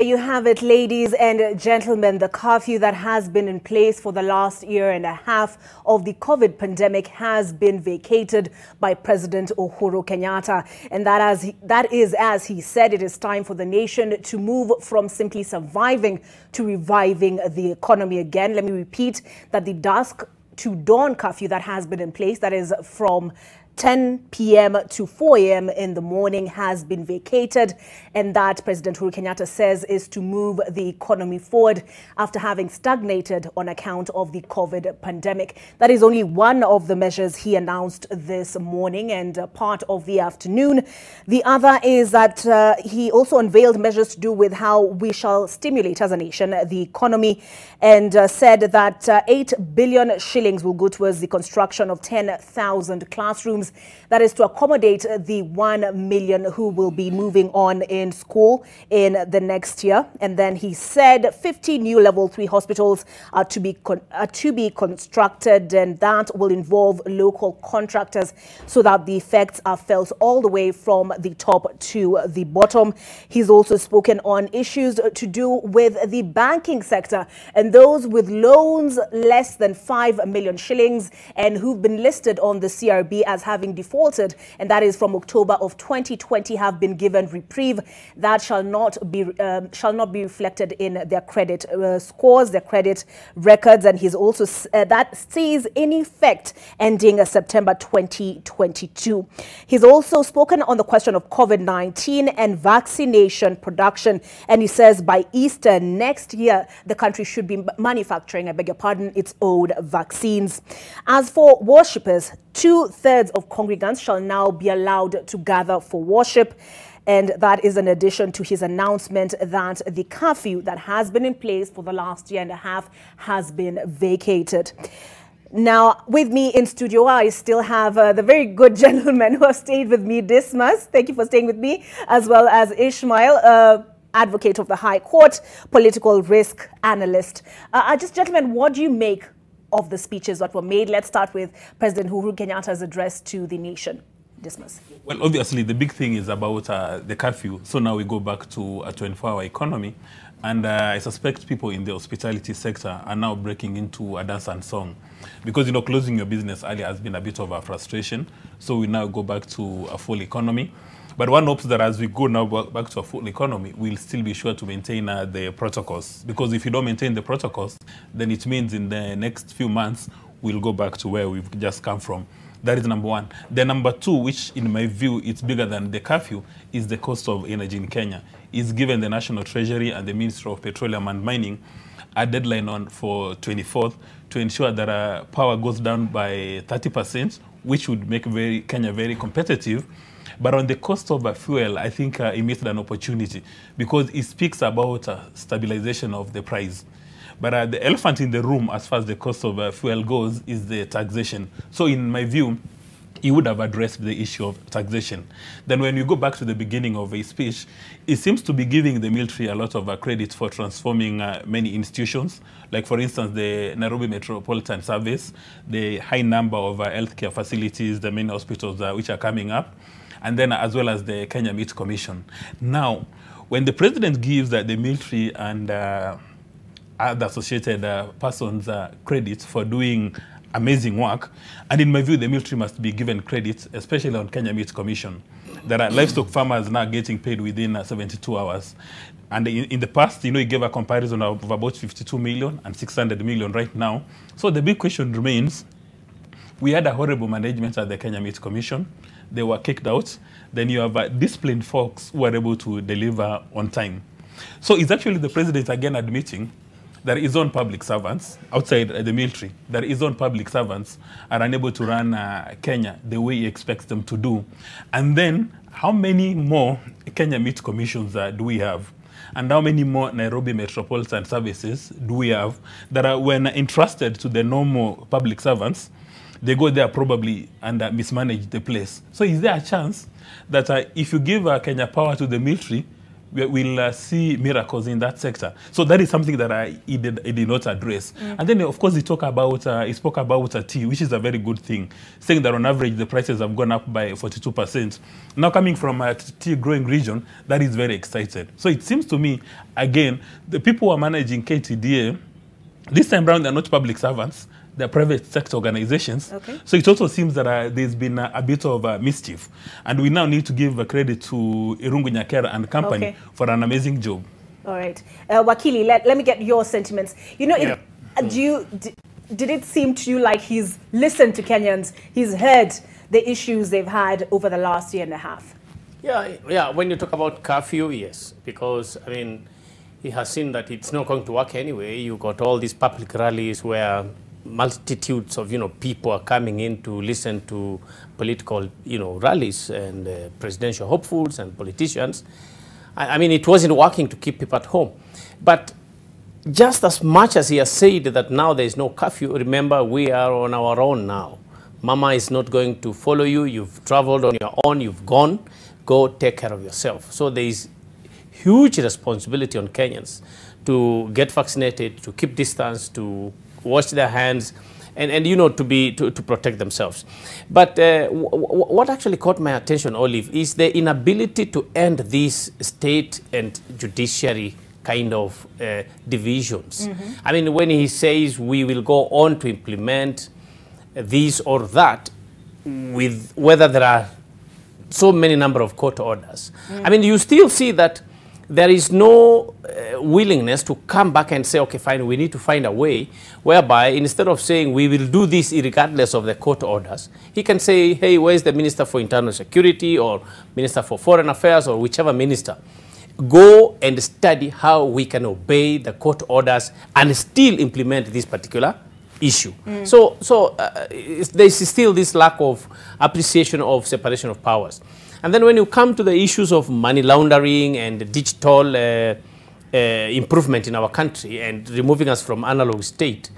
You have it, ladies and gentlemen. The curfew that has been in place for the last year and a half of the COVID pandemic has been vacated by President Uhuru Kenyatta. And that is, as he said, it is time for the nation to move from simply surviving to reviving the economy again. Let me repeat that the dusk to dawn curfew that has been in place, that is from 10 p.m. to 4 a.m. in the morning, has been vacated, and that President Uhuru Kenyatta says is to move the economy forward after having stagnated on account of the COVID pandemic. That is only one of the measures he announced this morning and part of the afternoon. The other is that he also unveiled measures to do with how we shall stimulate as a nation the economy, and said that 8 billion shillings will go towards the construction of 10,000 classrooms. That is to accommodate the 1 million who will be moving on in school in the next year. And then he said 50 new level 3 hospitals are to be constructed, and that will involve local contractors so that the effects are felt all the way from the top to the bottom. He's also spoken on issues to do with the banking sector and those with loans less than 5 million shillings and who've been listed on the CRB as having defaulted, and that is from October of 2020, have been given reprieve. That shall not be reflected in their credit scores, their credit records, and he's also that stays in effect ending September 2022. He's also spoken on the question of COVID-19 and vaccination production, and he says by Easter next year the country should be manufacturing, its own vaccines. As for worshippers, 2/3 of congregants shall now be allowed to gather for worship. And that is in addition to his announcement that the curfew that has been in place for the last year and a half has been vacated. Now, with me in studio, I still have the very good gentlemen who have stayed with me this month. Thank you for staying with me, as well as Ishmael, advocate of the High Court, political risk analyst. Gentlemen, what do you make of the speeches that were made? Let's start with President Uhuru Kenyatta's address to the nation. Dismiss. Well, obviously, the big thing is about the curfew. So now we go back to a 24-hour economy. And I suspect people in the hospitality sector are now breaking into a dance and song. Because, closing your business earlier has been a bit of a frustration. So we now go back to a full economy. But one hopes that as we go now back to a full economy, we'll still be sure to maintain the protocols. Because if you don't maintain the protocols, then it means in the next few months, we'll go back to where we've just come from. That is number one. The number two, which in my view is bigger than the curfew, is the cost of energy in Kenya. It's given the National Treasury and the Ministry of Petroleum and Mining a deadline for 24th to ensure that power goes down by 30%, which would make Kenya very competitive. But on the cost of fuel, I think it missed an opportunity because it speaks about stabilization of the price. But the elephant in the room, as far as the cost of fuel goes, is the taxation. So in my view, he would have addressed the issue of taxation. Then when you go back to the beginning of his speech, it seems to be giving the military a lot of credit for transforming many institutions. Like, for instance, the Nairobi Metropolitan Service, the high number of healthcare facilities, the many hospitals which are coming up, and then as well as the Kenya Meat Commission. Now, when the president gives the military and other associated persons credit for doing amazing work, and in my view, the military must be given credit, especially on Kenya Meat Commission. There are livestock farmers now getting paid within 72 hours. And in the past, he gave a comparison of about 52 million and 600 million right now. So the big question remains, we had a horrible management at the Kenya Meat Commission. They were kicked out. Then you have disciplined folks who are able to deliver on time. So it's actually the president again admitting that his own public servants outside the military, that his own public servants are unable to run Kenya the way he expects them to do. And then how many more Kenya Meat Commissions do we have? And how many more Nairobi Metropolitan Services do we have that are, when entrusted to the normal public servants, they go there probably and mismanage the place? So is there a chance that if you give Kenya power to the military, we'll see miracles in that sector. So that is something that he did not address. And then, of course, he spoke about tea, which is a very good thing, saying that on average the prices have gone up by 42%. Now, coming from a tea growing region, that is very excited. So it seems to me, again, the people who are managing KTDA, this time around, they're not public servants. They're private sector organizations. Okay. So it also seems that there's been a bit of mischief. And we now need to give credit to Irungu Nyakera and company for an amazing job. All right. Wakili, let me get your sentiments. You know, did it seem to you like he's listened to Kenyans? He's heard the issues they've had over the last year and a half? Yeah. When you talk about curfew, yes. Because, I mean, he has seen that it's not going to work anyway. You got all these public rallies where multitudes of people are coming in to listen to political rallies and presidential hopefuls and politicians. I mean, it wasn't working to keep people at home. But just as much as he has said that now there is no curfew, remember we are on our own now. Mama is not going to follow you. You've traveled on your own. You've gone. Go take care of yourself. So there is huge responsibility on Kenyans to get vaccinated, to keep distance, to wash their hands, and to protect themselves. But what actually caught my attention, Olive, is the inability to end these state and judiciary kind of divisions. I mean, when he says we will go on to implement this or that, with whether there are so many number of court orders. I mean, you still see that there is no willingness to come back and say, okay, fine, we need to find a way whereby instead of saying we will do this regardless of the court orders, he can say, hey, where's the Minister for Internal Security or Minister for Foreign Affairs or whichever minister? Go and study how we can obey the court orders and still implement this particular issue. So there's still this lack of appreciation of separation of powers. And then when you come to the issues of money laundering and digital improvement in our country and removing us from analog state,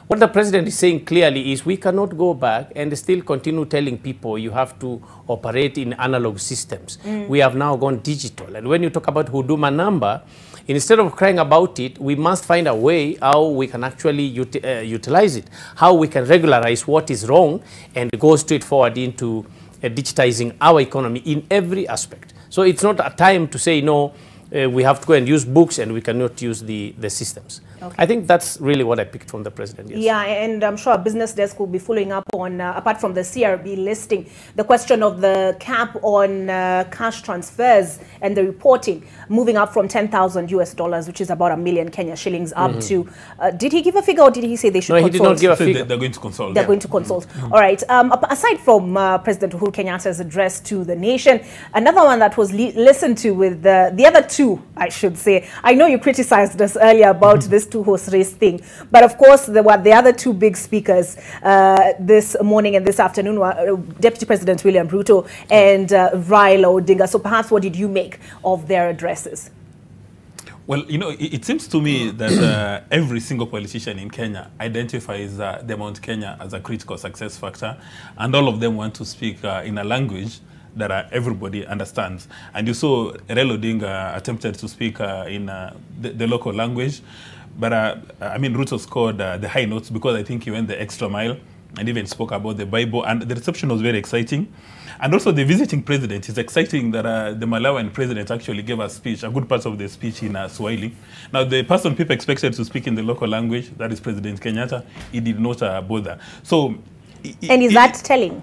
what the president is saying clearly is we cannot go back and still continue telling people you have to operate in analog systems. We have now gone digital. And when you talk about Huduma number, instead of crying about it, we must find a way how we can actually utilize it, how we can regularize what is wrong and go straight forward into digitizing our economy in every aspect. So it's not a time to say, no, we have to go and use books and we cannot use the systems. Okay. I think that's really what I picked from the president. Yes. Yeah, and I'm sure a business desk will be following up on, apart from the CRB listing, the question of the cap on cash transfers and the reporting, moving up from $10,000 US, which is about 1 million Kenya shillings, up to, did he give a figure or did he say they should consult? No, he did not give a figure. They're going to consult. They're going to consult. All right. Aside from President Uhuru Kenyatta's address to the nation, another one that was listened to with the other two, I should say. I know you criticized us earlier about this two-horse race thing, but of course there were the other two big speakers this morning and this afternoon were Deputy President William Ruto and Raila Odinga. So perhaps what did you make of their addresses? Well, it seems to me that every single politician in Kenya identifies the Mount Kenya as a critical success factor, and all of them want to speak in a language that everybody understands. And you saw Raila Odinga attempted to speak in the local language, but I mean, Ruto scored the high notes because I think he went the extra mile and even spoke about the Bible, and the reception was very exciting. And also the visiting president, it's exciting that the Malawian president actually gave a speech, a good part of the speech in Swahili. Now, the person people expected to speak in the local language, that is President Kenyatta, he did not bother. So, and is that telling?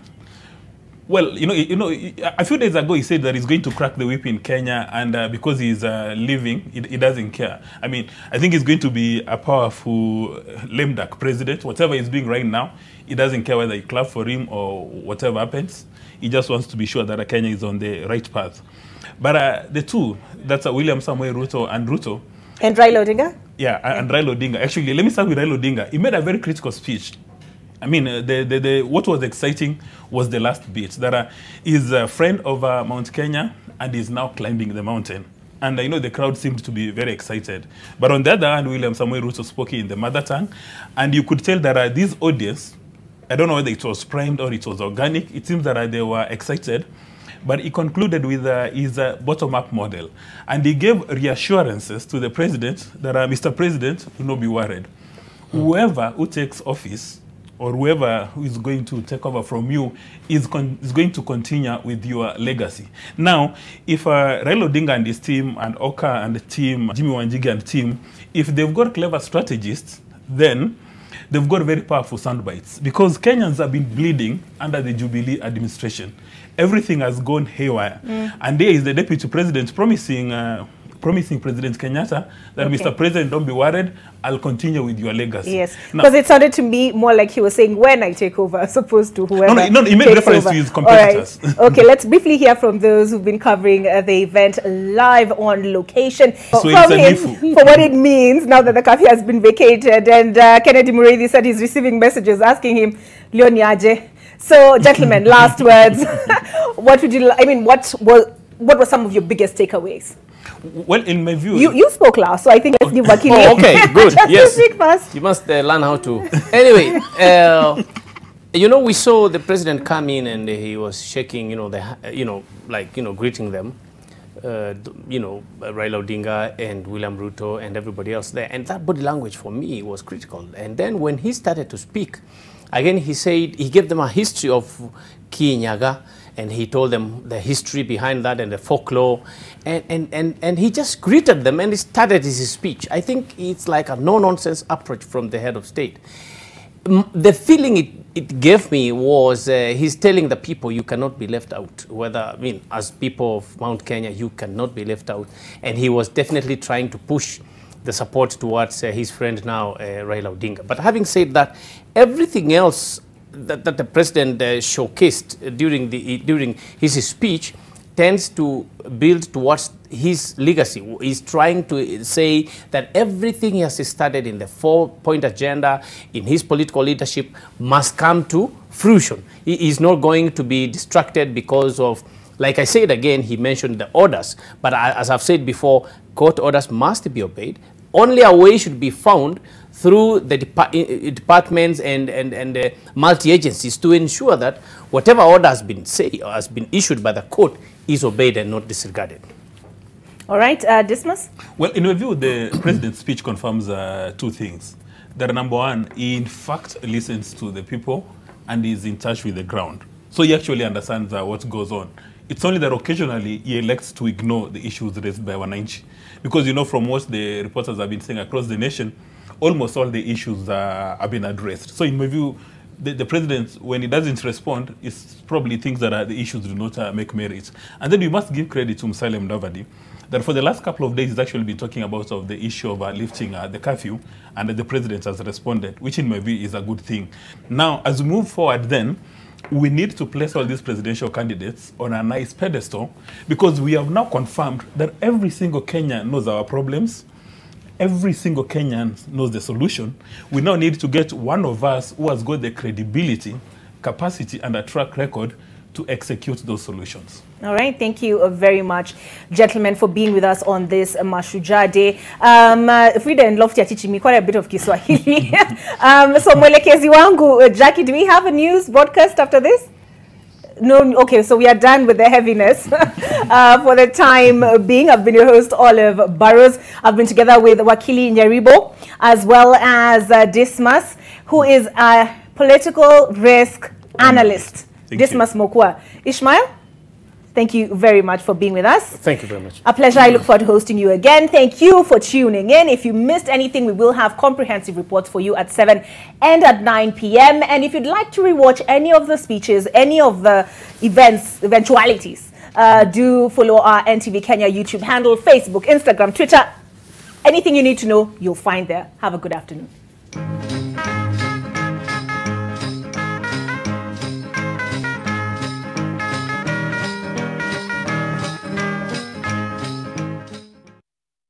Well, a few days ago he said that he's going to crack the whip in Kenya, and because he's leaving, he doesn't care. I mean, I think he's going to be a powerful lame duck president. Whatever he's doing right now, he doesn't care whether you clap for him or whatever happens. He just wants to be sure that Kenya is on the right path. But the two, that's William Samoei Ruto and Ruto. And Raila Odinga? Yeah, and Raila Odinga. Actually, let me start with Raila Odinga. He made a very critical speech. I mean, what was exciting was the last bit, that he's a friend of Mount Kenya and is now climbing the mountain. And the crowd seemed to be very excited. But on the other hand, William Samoei Ruto spoke in the mother tongue, and you could tell that this audience, I don't know whether it was primed or it was organic, it seems that they were excited but he concluded with his bottom-up model. And he gave reassurances to the president that, Mr. President, do not be worried. Whoever who takes office or whoever who is going to take over from you is going to continue with your legacy. Now, if Raila Odinga and his team, and Oka and the team, Jimmy Wanjigi and team, if they've got clever strategists, then they've got very powerful soundbites. Because Kenyans have been bleeding under the Jubilee administration. Everything has gone haywire. And there is the deputy president promising President Kenyatta that, Mr. President, don't be worried, I'll continue with your legacy. Yes, because it sounded to me more like he was saying, when I take over, as opposed to whoever. No, he made reference to his competitors. All right. Okay, let's briefly hear from those who've been covering the event live on location. So from him, for what it means now that the curfew has been vacated. And Kennedy Muriithi said he's receiving messages asking him, Leoniaje. So, gentlemen, last words. What would you, I mean, what were some of your biggest takeaways? Well, in my view... You spoke last, so I think let's give Wakili. Oh, okay, good. Yes. Speak first. You must learn how to... Anyway, you know, we saw the president come in and he was shaking, greeting them. Raila Odinga and William Ruto and everybody else there. And that body language for me was critical. And then when he started to speak, again, he said, he gave them a history of Kinyaga, and he told them the history behind that and the folklore, and he just greeted them and he started his speech. I think it's like a no-nonsense approach from the head of state. The feeling it gave me was he's telling the people you cannot be left out. As people of Mount Kenya, you cannot be left out. And he was definitely trying to push the support towards his friend now, Raila Odinga. But having said that, everything else that the president showcased during his speech tends to build towards his legacy. He's trying to say that everything he has started in the 4-point agenda, in his political leadership, must come to fruition. He is not going to be distracted because of, like I said again, he mentioned the orders. But as I've said before, court orders must be obeyed. Only a way should be found through the departments and multi-agencies to ensure that whatever order has been issued by the court is obeyed and not disregarded. All right, Dismas? Well, in my view, the president's speech confirms two things. That number one, he in fact listens to the people and is in touch with the ground. So he actually understands what goes on. It's only that occasionally he elects to ignore the issues raised by Wananchi. Because, from what the reporters have been saying across the nation, almost all the issues have been addressed. So in my view, the president, when he doesn't respond, is probably thinks that the issues do not make merit. And then we must give credit to Musalia Mudavadi, that for the last couple of days he's actually been talking about the issue of lifting the curfew, and the president has responded, which in my view is a good thing. Now, as we move forward then, we need to place all these presidential candidates on a nice pedestal, because we have now confirmed that every single Kenyan knows our problems. Every single Kenyan knows the solution. We now need to get one of us who has got the credibility, capacity, and a track record to execute those solutions. All right, thank you very much, gentlemen, for being with us on this Mashujaa Day. Frida and Lofty are teaching me quite a bit of Kiswahili. So mwelekezi wangu, Jackie, do we have a news broadcast after this? No, okay, so we are done with the heaviness for the time being. I've been your host, Olive Burrows. I've been together with Wakili Nyaribo, as well as Dismas, who is a political risk analyst. Dismas Mokua. Ishmael, thank you very much for being with us. Thank you very much. A pleasure. I look forward to hosting you again. Thank you for tuning in. If you missed anything, we will have comprehensive reports for you at 7 and at 9 p.m. And if you'd like to rewatch any of the speeches, any of the eventualities, do follow our NTV Kenya YouTube handle, Facebook, Instagram, Twitter. Anything you need to know, you'll find there. Have a good afternoon.